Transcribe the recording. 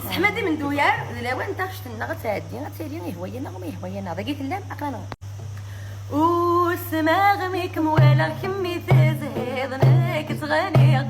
حمادي من دويار لا انت شتنا غتعدي غتساليني هواينا وما هواينا ضاقيت لا اقرانا وسما غميك مولا كمي تزهيض ناك تغني